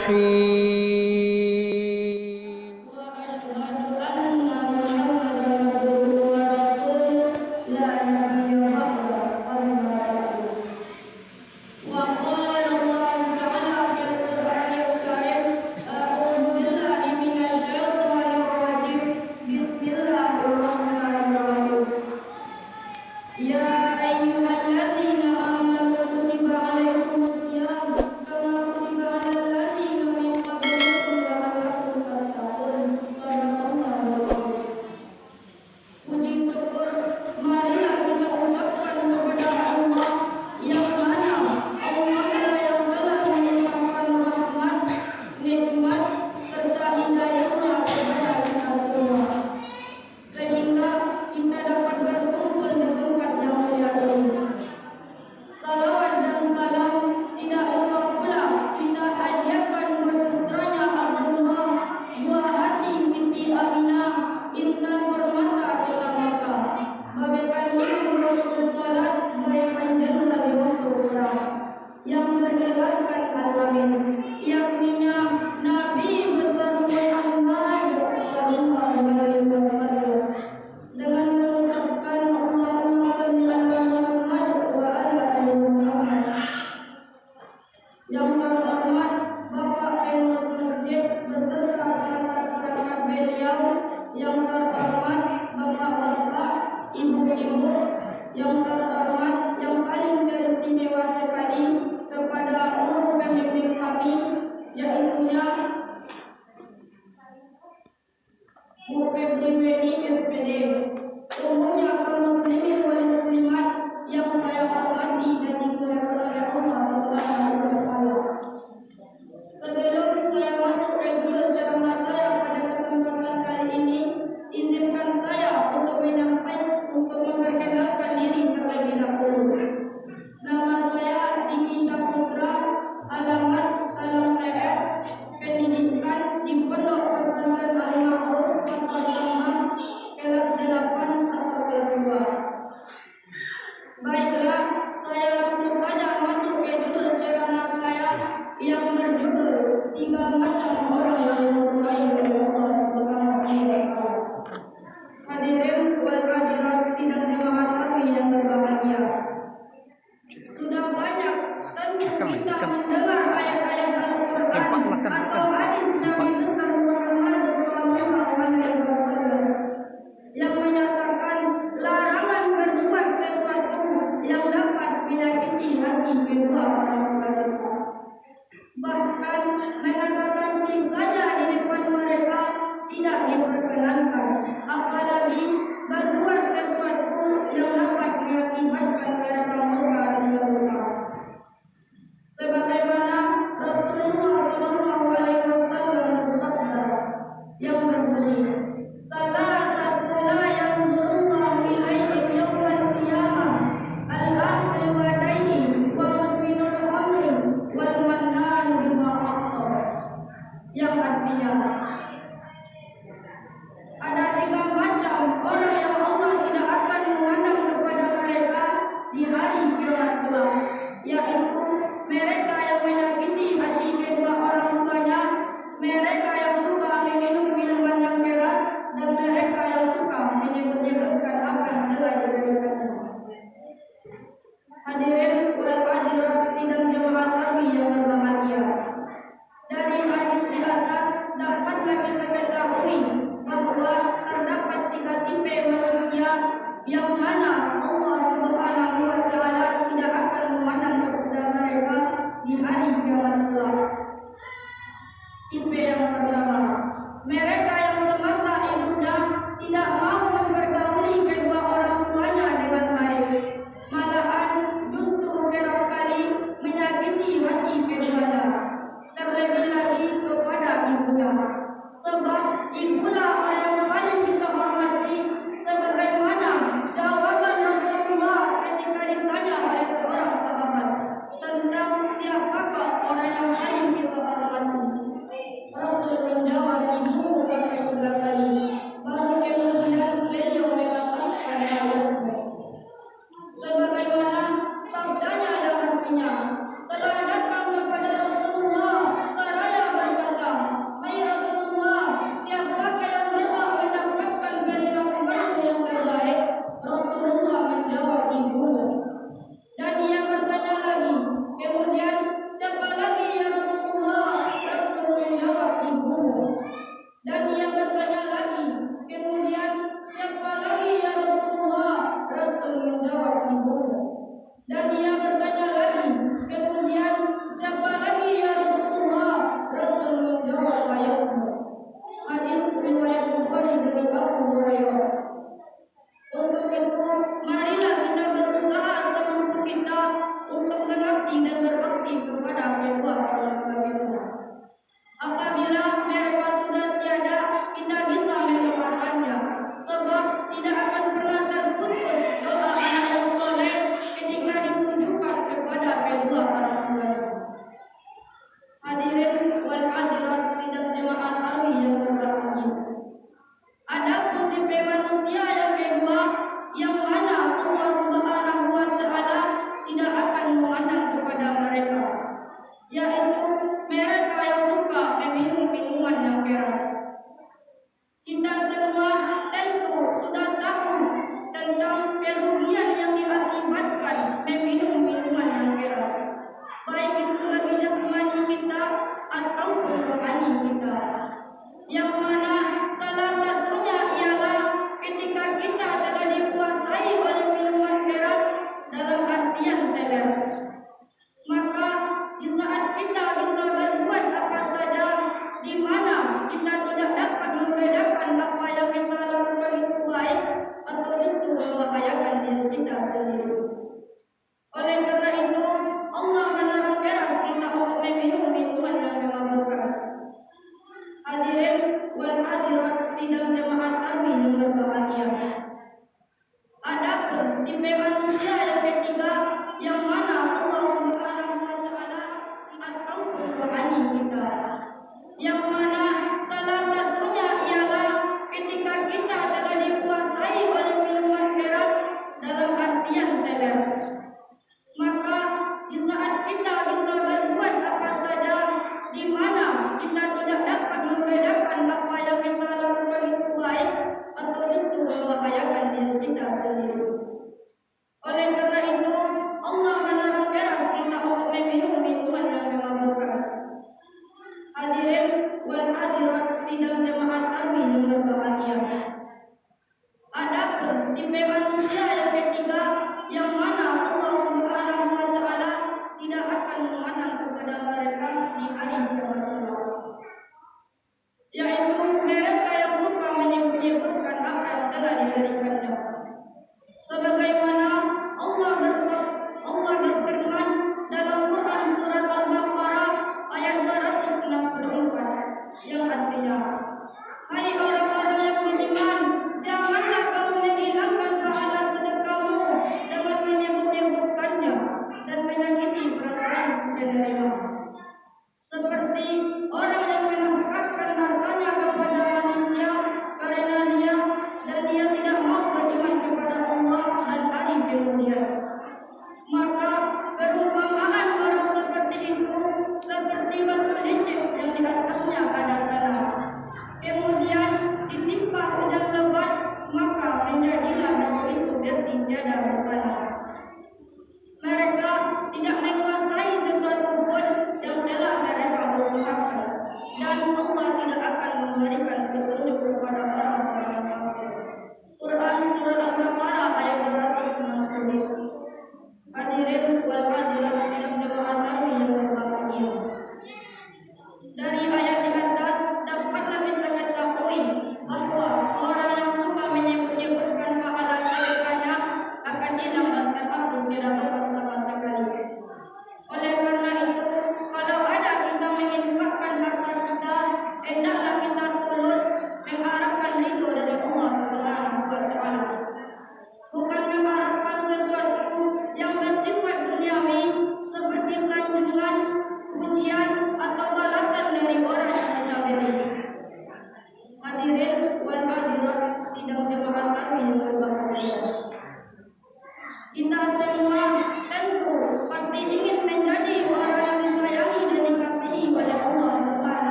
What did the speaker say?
الرحيم. وأشهد أن محمدا عبده ورسوله لا نبي بعده أما بعد. وقال الله تعالى في القرآن الكريم: أعوذ بالله من الشيطان الرجيم. بسم الله الرحمن الرحيم. يا أيها الذين آمنوا كتب عليكم الصيام كما كتب على الذين من قبلكم لعلكم تتقون. صدق الله العظيم. Puji syukur marilah kita ucapkan kepada Allah yang mana Allah yang telah melimpahkan rahmat, nikmat serta hidayahnya kepada kita semua, sehingga kita dapat berkumpul di tempat yang mulia ini. Salawat dan salam tidak lupa pula kita hadiahkan buat putranya Abdullah, buah hati Siti Aminah, intan permata kota Makkah, bagaikan ibu berurus salat, bagaikan jasa di waktu perang, yang bergelarkan alamin, yakninya Nabi besar Muhammad sallallahu alaihi wasallam, dengan mengucapkan Allahumma shalli ala Muhammad wa ala ali Muhammad. Yang terhormat Bapak Pengurus Masjid beserta perangkat-perangkat beliau, yang terhormat Bapak-bapak, Ibu-ibu, yang terhormat yang paling teristimewa sekali kepada guru pembimbing kami, yaitunya Bu Febri Weni SPD, umumnya kaum muslimin wal muslimat yang saya hormati dan dimuliakan oleh Allah Subhanahu wa taala. Sebelum saya masuk ke judul ceramah saya pada kesempatan kali ini, izinkan saya untuk memperkenalkan diri terlebih dahulu. Nama saya Diki Syahputra, alamat Alam PS, pendidikan di Pondok Pesantren Al-Ma'ruf Pasar Lama, kelas 8 atau kelas 2. Baiklah, saya langsung saja masuk ke judul ceramah saya yang berjudul 3 macam orang yang dimurkai oleh Allah Subhanahu wa taala. Hadirin wal hadirat sidang jemaah kami yang berbahagia. Sudah banyak tentu kita mendengar ayat-ayat Al-Quran atau hadis Nabi besar Muhammad sallallahu alaihi wasallam yang menyatakan larangan berbuat sesuatu yang dapat menyakiti hati kedua orang tua kita. Bahkan mengatakan saja di depan mereka tidak diperkenankan, apalagi berbuat sesuatu yang dapat mengakibatkan mereka murka dunia luka. Sebagaimana Rasulullah sallallahu alaihi wasallam bersabda yang berbunyi, salah satu la yanzurullahu ilaihim yaumal qiyamah al-aqli wa daini wa mudminul khamri wal mannan bima aqtar, yang artinya ada 3 macam orang yang Allah tidak akan memandang kepada mereka di hari kiamat kelak, yaitu mereka yang menyakiti hati kedua orang tuanya, mereka yang suka meminum minuman yang keras, dan mereka yang suka menyebut-nyebutkan apa yang telah diberikannya. Hadirin wal hadirat sidang jemaah kami yang berbahagia, dari hadis di atas dapatlah kita ketahui bahwa terdapat 3 tipe manusia yang mana Allah Subhanahu wa taala tidak akan memandang kepada mereka di hari kiamat kelak. Tipe yang pertama, mereka yang semasa hidupnya tidak mau mempergauli kedua orang tuanya dengan baik, malahan justru kerap kali menyakiti hati keduanya, terlebih lagi kepada ibunya. Sebab ibulah orang yang paling kita hormati, sebagaimana jawaban Rasulullah ketika ditanya oleh seorang sahabat tentang siapakah orang yang paling kita hormati. Rasul menjawab, ibu sampai sidang jemaat kami yang berbahagia. Adapun tipe manusia yang ketiga, yang mana Allah Subhanahu wa Ta'ala ataupun rohani kita, yang mana salah satunya ialah ketika kita telah dikuasai oleh minuman keras dalam artian teler, maka di saat kita bisa berbuat apa saja, di mana kita tidak dapat membedakan apa yang kita lakukan itu baik atau justru membahayakan diri kita sendiri. Oleh karena itu, Allah melarang keras kita untuk meminum minuman yang memabukkan. Hadirin wal hadirat sidang jemaat kami yang berbahagia. Adapun tipe manusia yang ketiga, yang mana Allah Subhanahu wa Ta'ala tidak akan memandang kepada mereka di hari kiamat kelak, yaitu mereka yang suka menyebut-nyebutkan apa yang telah diberikannya. Sebagaimana Allah berfirman dalam Quran surat Al-Baqarah ayat 264, yang artinya, hai orang-orang yang beriman, janganlah kamu menghilangkan pahala sedekahmu dengan menyebut-nyebutkannya dan menyakiti perasaan penerima, seperti orang yang menafkahkan hartanya kepada manusia karena dia dan dia tidak mau beriman kepada Allah dan hari kemudian. Maka perumpamaan orang seperti itu seperti batu licin yang di atasnya ada tanah, kemudian ditimpa hujan lebat, maka menjadilah batu itu besi tiada bertanah. Mereka tidak menguasai sesuatu pun yang telah mereka usahakan, dan Allah tidak akan memberikan